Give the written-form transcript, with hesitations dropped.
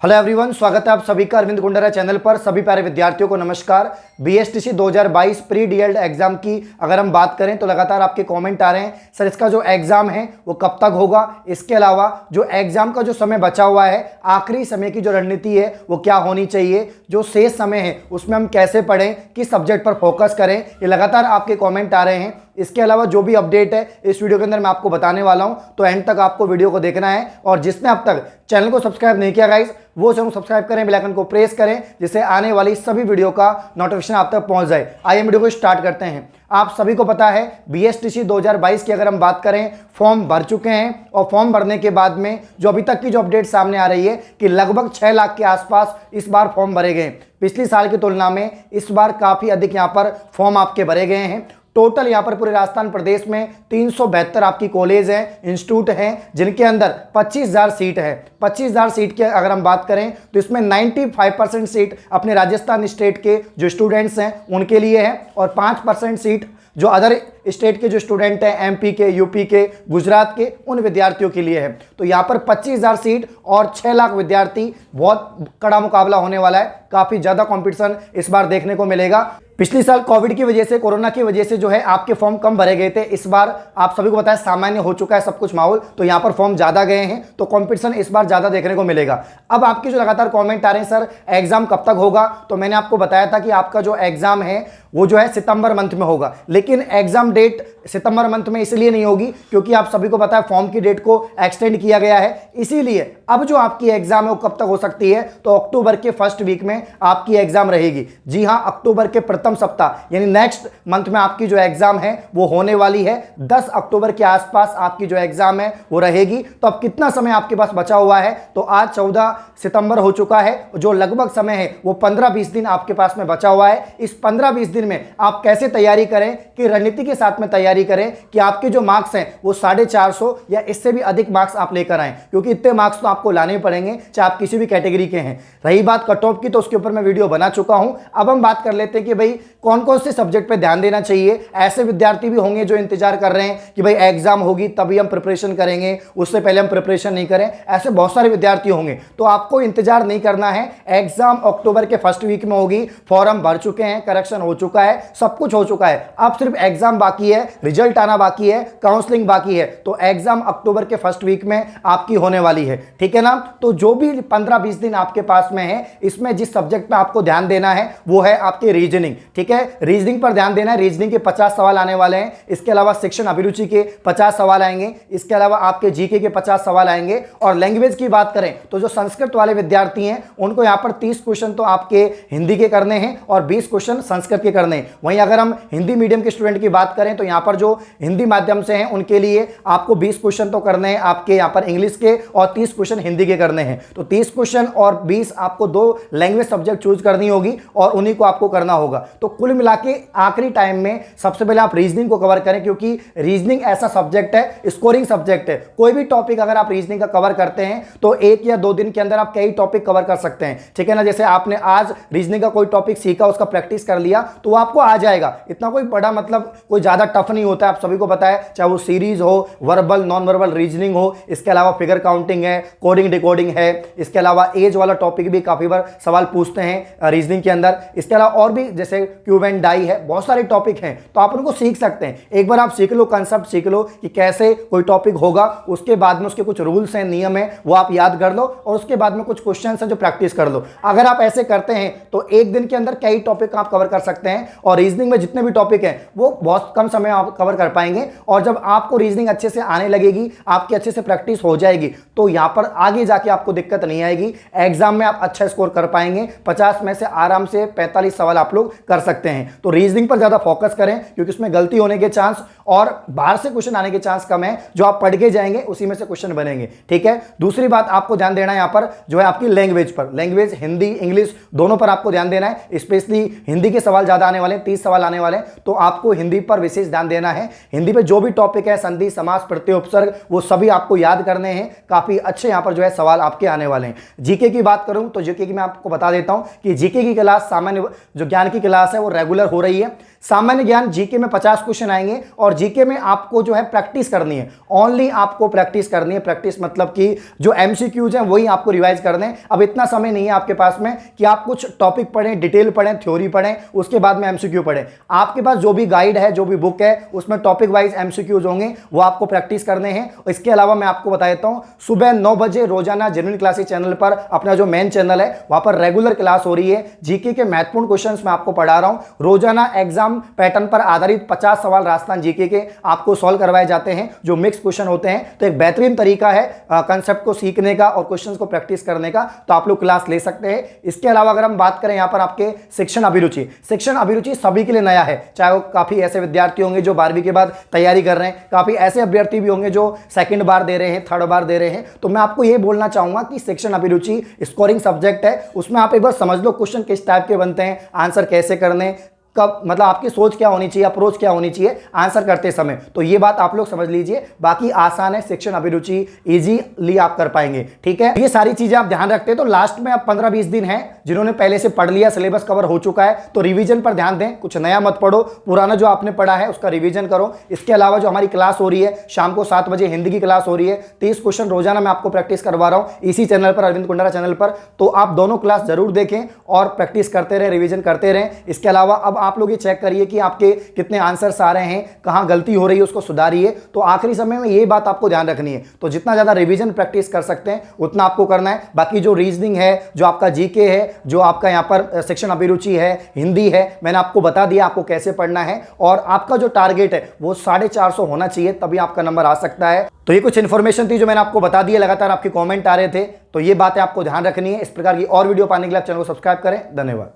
Hello everyone, स्वागत है आप सभी का अरविंद गुंडरा चैनल पर। सभी प्यारे विद्यार्थियों को नमस्कार। बीएसटीसी 2022 प्री डीएलएड एग्जाम की अगर हम बात करें तो लगातार आपके कमेंट आ रहे हैं, सर इसका जो एग्जाम है वो कब तक होगा। इसके अलावा जो एग्जाम का जो समय बचा हुआ है, आखिरी समय की जो रणनीति है वो क्या होनी चाहिए, जो शेष समय है उसमें हम कैसे पढ़ें, किस सब्जेक्ट पर फोकस करें, ये लगातार आपके कॉमेंट आ रहे हैं। इसके अलावा जो भी अपडेट है इस वीडियो के अंदर मैं आपको बताने वाला हूं, तो एंड तक आपको वीडियो को देखना है। और जिसने अब तक चैनल को सब्सक्राइब नहीं किया गाइस, वो चैनल सब्सक्राइब करें, बेल आइकन को प्रेस करें, जिससे आने वाली सभी वीडियो का नोटिफिकेशन आप तक पहुंच जाए। आइए वीडियो को स्टार्ट करते हैं। आप सभी को पता है बीएसटीसी 2022 की अगर हम बात करें, फॉर्म भर चुके हैं और फॉर्म भरने के बाद में जो अभी तक की जो अपडेट सामने आ रही है कि लगभग 6 लाख के आसपास इस बार फॉर्म भरे गए। पिछली साल की तुलना में इस बार काफी अधिक यहाँ पर फॉर्म आपके भरे गए हैं। टोटल यहाँ पर पूरे राजस्थान प्रदेश में 372 आपकी कॉलेज हैं, इंस्टीट्यूट हैं, जिनके अंदर 25,000 सीट है। 25,000 सीट की अगर हम बात करें तो इसमें 95% सीट अपने राजस्थान स्टेट के जो स्टूडेंट्स हैं उनके लिए है, और 5% सीट जो अदर स्टेट के जो स्टूडेंट हैं, एमपी के, यूपी के, गुजरात के, उन विद्यार्थियों के लिए है। तो यहाँ पर 25,000 सीट और 6 लाख विद्यार्थी, बहुत कड़ा मुकाबला होने वाला है। काफ़ी ज़्यादा कंपटीशन इस बार देखने को मिलेगा। पिछली साल कोविड की वजह से, कोरोना की वजह से जो है आपके फॉर्म कम भरे गए थे। इस बार आप सभी को पता है सामान्य हो चुका है सब कुछ माहौल, तो यहाँ पर फॉर्म ज़्यादा गए हैं, तो कंपटीशन इस बार ज़्यादा देखने को मिलेगा। अब आपके जो लगातार कमेंट आ रहे हैं, सर एग्जाम कब तक होगा, तो मैंने आपको बताया था कि आपका जो एग्जाम है वो जो है सितंबर मंथ में होगा। लेकिन एग्जाम डेट सितंबर मंथ में इसलिए नहीं होगी क्योंकि आप सभी को पता है फॉर्म की डेट को एक्सटेंड किया गया है। इसीलिए अब जो आपकी एग्जाम है वो कब तक हो सकती है, तो अक्टूबर के फर्स्ट वीक में आपकी एग्जाम रहेगी। जी हाँ, अक्टूबर के प्रथम सप्ताह यानी नेक्स्ट मंथ में आपकी जो एग्जाम है वो होने वाली है। 10 अक्टूबर के आसपास आपकी जो एग्जाम है वो रहेगी। तो अब कितना समय आपके पास बचा हुआ है, तो आज 14 सितंबर हो चुका है, जो लगभग समय है वो 15-20 दिन आपके पास में बचा हुआ है। इस 15-20 दिन में आप कैसे तैयारी करें, कि रणनीति के साथ में तैयारी करें कि आपके जो मार्क्स हैं वो 450 या इससे भी अधिक मार्क्स आप लेकर आएं, क्योंकि इतने मार्क्स तो आपको लाने पड़ेंगे चाहे आप किसी भी कैटेगरी के हैं। रही बात कट ऑफ की, तो उसके ऊपर मैं वीडियो बना चुका हूं। अब हम बात कर लेते हैं कि भाई कौन कौन से सब्जेक्ट पे ध्यान देना चाहिए। ऐसे विद्यार्थी भी होंगे जो इंतजार कर रहे हैं कि भाई एग्जाम होगी तभी हम प्रिपरेशन करेंगे, उससे पहले हम प्रिपरेशन नहीं करें। ऐसे बहुत सारे विद्यार्थी होंगे, तो आपको इंतजार नहीं करना है। एग्जाम अक्टूबर के फर्स्ट वीक में होगी। फॉर्म भर चुके हैं, करेक्शन हो चुका है, सब कुछ हो चुका है। अब सिर्फ एग्जाम बाकी है, रिजल्ट आना बाकी है, काउंसलिंग बाकी है। तो एग्जाम अक्टूबर के फर्स्ट वीक में आपकी होने वाली है, ठीक है ना। तो जो भी 15-20 दिन आपके पास में है, इसमें जिस सब्जेक्ट पे आपको ध्यान देना है वो है आपके रीजनिंग, ठीक है। रीजनिंग पर ध्यान देना है। रीजनिंग के 50 सवाल आने वाले हैं। इसके अलावा शिक्षण अभिरुचि के 50 सवाल आएंगे। इसके अलावा आपके जीके के 50 सवाल आएंगे। और लैंग्वेज की बात करें तो जो संस्कृत वाले विद्यार्थी हैं उनको यहाँ पर 30 क्वेश्चन तो आपके हिंदी के करने हैं और 20 क्वेश्चन संस्कृत के करने हैं। वहीं अगर हम हिंदी मीडियम के स्टूडेंट की बात करें तो यहाँ पर जो हिंदी माध्यम से हैं उनके लिए आपको 20 क्वेश्चन तो करने हैं आपके यहाँ पर इंग्लिश के, और 30 क्वेश्चन हिंदी के करने हैं। तो 30 क्वेश्चन और 20 आपको 2 लैंग्वेज सब्जेक्ट चूज करनी होगी और उन्हीं को आपको करना होगा। तो कुल मिला के आखिरी टाइम में सबसे पहले आप रीजनिंग को कवर करें, क्योंकि रीजनिंग ऐसा सब्जेक्ट है, स्कोरिंग सब्जेक्ट है। कोई भी टॉपिक अगर आप रीजनिंग का कवर करते हैं तो 1 या 2 दिन के अंदर आप कई टॉपिक कवर कर सकते हैं, ठीक है ना। जैसे आपने आज रीजनिंग का कोई टॉपिक सीखा, उसका प्रैक्टिस कर लिया, तो वो आपको आ जाएगा। इतना कोई बड़ा मतलब कोई ज्यादा टफ नहीं होता है, आप सभी को पता है। चाहे वो सीरीज हो, वर्बल नॉन वर्बल रीजनिंग हो, इसके अलावा फिगर काउंटिंग है, कोडिंग डिकोडिंग है, इसके अलावा एज वाला टॉपिक भी काफी बार सवाल पूछते हैं रीजनिंग के अंदर। इसके अलावा और भी जैसे क्यूब एंड डाई है, बहुत सारे टॉपिक हैं, तो आप उनको सीख सकते हैं। एक बार आप सीख लो, कंसेप्ट सीख लो कि कैसे कोई टॉपिक होगा, उसके बाद में उसके कुछ रूल्स हैं, नियम है, वो आप याद कर लो, और उसके बाद में कुछ क्वेश्चन हैं जो प्रैक्टिस कर लो। अगर आप ऐसे करते हैं तो एक दिन के अंदर कई टॉपिक आप कवर कर सकते हैं। और रीजनिंग में जितने भी टॉपिक हैं वो बहुत कम समय आप कवर कर पाएंगे। और जब आपको रीजनिंग अच्छे से आने लगेगी, आपकी अच्छे से प्रैक्टिस हो जाएगी, तो यहां पर आगे जाके आपको दिक्कत नहीं आएगी। एग्जाम में आप अच्छा स्कोर कर पाएंगे। 50 में से आराम से 45 सवाल आप लोग कर सकते हैं। तो रीजनिंग पर ज्यादा फोकस करें, क्योंकि उसमें गलती होने के चांस और बाहर से क्वेश्चन आने के चांस कम है। जो आप पढ़ के जाएंगे उसी में से क्वेश्चन बनेंगे, ठीक है। दूसरी बात आपको ध्यान देना है यहाँ पर जो है आपकी लैंग्वेज पर। लैंग्वेज हिंदी इंग्लिश दोनों पर आपको ध्यान देना है। स्पेशली हिंदी के सवाल ज्यादा आने वाले हैं, 30 सवाल आने वाले हैं, तो आपको हिंदी पर विशेष ध्यान देना है। हिंदी पे जो भी टॉपिक है, संधि समास प्रत्यय उपसर्ग, वो सभी आपको याद करने हैं। काफी अच्छे यहाँ पर जो है सवाल आपके आने वाले हैं। जीके की बात करूं तो जीके की मैं आपको बता देता हूं कि जीके की क्लास, सामान्य जो ज्ञान की क्लास है, वो रेगुलर हो रही है। सामान्य ज्ञान जीके में 50 क्वेश्चन आएंगे और जीके में आपको जो है प्रैक्टिस करनी है, ओनली आपको प्रैक्टिस करनी है। प्रैक्टिस मतलब कि जो एमसीक्यूज हैं वही आपको रिवाइज करने हैं। अब इतना समय नहीं है आपके पास में कि आप कुछ टॉपिक पढ़ें, डिटेल पढ़ें, थ्योरी पढ़ें, उसके बाद में एमसीक्यू पढ़ें। आपके पास जो भी गाइड है, जो भी बुक है, उसमें टॉपिक वाइज एमसीक्यूज होंगे, वो आपको प्रैक्टिस करने हैं। इसके अलावा मैं आपको बता देता हूं, सुबह 9 बजे रोजाना जेन्युइन क्लासेस चैनल पर, अपना जो मेन चैनल है वहां पर रेगुलर क्लास हो रही है। जीके के महत्वपूर्ण क्वेश्चंस मैं आपको पढ़ा रहा हूं। रोजाना एग्जाम पैटर्न पर आधारित 50 सवाल राजस्थान जीके के आपको सॉल्व करवाए जाते हैं, जो मिक्स क्वेश्चन होते हैं। तो एक बेहतरीन तरीका है कंसेप्ट को सीखने का और क्वेश्चंस को प्रैक्टिस करने का, तो आप लोग क्लास ले सकते हैं। इसके अलावा अगर हम बात करें यहां पर आपके शिक्षण अभिरुचि, शिक्षण अभिरुचि सभी के लिए नया है। चाहे वो काफी ऐसे विद्यार्थी होंगे जो 12वीं के बाद तैयारी कर रहे हैं, काफी ऐसे अभ्यर्थी भी होंगे जो सेकंड बार दे रहे हैं, थर्ड बार दे रहे हैं। तो मैं आपको ये बोलना चाहूंगा कि शिक्षण अभिरुचि स्कोरिंग सब्जेक्ट है, उसमें आप एक बार समझ लो क्वेश्चन किस टाइप के बनते हैं, आंसर कैसे करने, कब, मतलब आपकी सोच क्या होनी चाहिए, अप्रोच क्या होनी चाहिए आंसर करते समय। तो ये बात आप लोग समझ लीजिए। बाकी आसान है, शिक्षण अभिरुचि इजीली आप कर पाएंगे। ठीक है, ये सारी चीजें आप ध्यान रखते हैं। तो लास्ट में अब 15-20 दिन है, जिन्होंने पहले से पढ़ लिया, सिलेबस कवर हो चुका है, तो रिवीजन पर ध्यान दें। कुछ नया मत पढ़ो, पुराना जो आपने पढ़ा है उसका रिवीजन करो। इसके अलावा जो हमारी क्लास हो रही है शाम को 7 बजे हिंदी की क्लास हो रही है, 30 क्वेश्चन रोजाना मैं आपको प्रैक्टिस करवा रहा हूं इसी चैनल पर, अरविंद कुंडारा चैनल पर। तो आप दोनों क्लास जरूर देखें और प्रैक्टिस करते रहें, रिवीजन करते रहें। इसके अलावा अब आप लोग ये चेक करिए कि आपके कितने आंसर्स आ रहे हैं, कहां गलती हो रही है उसको सुधारिए। तो आखिरी समय में ये बात आपको ध्यान रखनी है। तो जितना ज्यादा रिवीजन प्रैक्टिस कर सकते हैं उतना आपको करना है। बाकी जो रीजनिंग है, जो आपका जीके है, जो आपका यहां पर शिक्षण अभिरुचि है, हिंदी है, मैंने आपको बता दिया आपको कैसे पढ़ना है। और आपका जो टारगेट है वो 450 होना चाहिए, तभी आपका नंबर आ सकता है। तो ये कुछ इन्फॉर्मेशन थी जो मैंने आपको बता दी है। लगातार आपके कमेंट आ रहे थे, तो ये बातें आपको ध्यान रखनी है। इस प्रकार की और वीडियो पाने के लिए आप चैनल को सब्सक्राइब करें। धन्यवाद।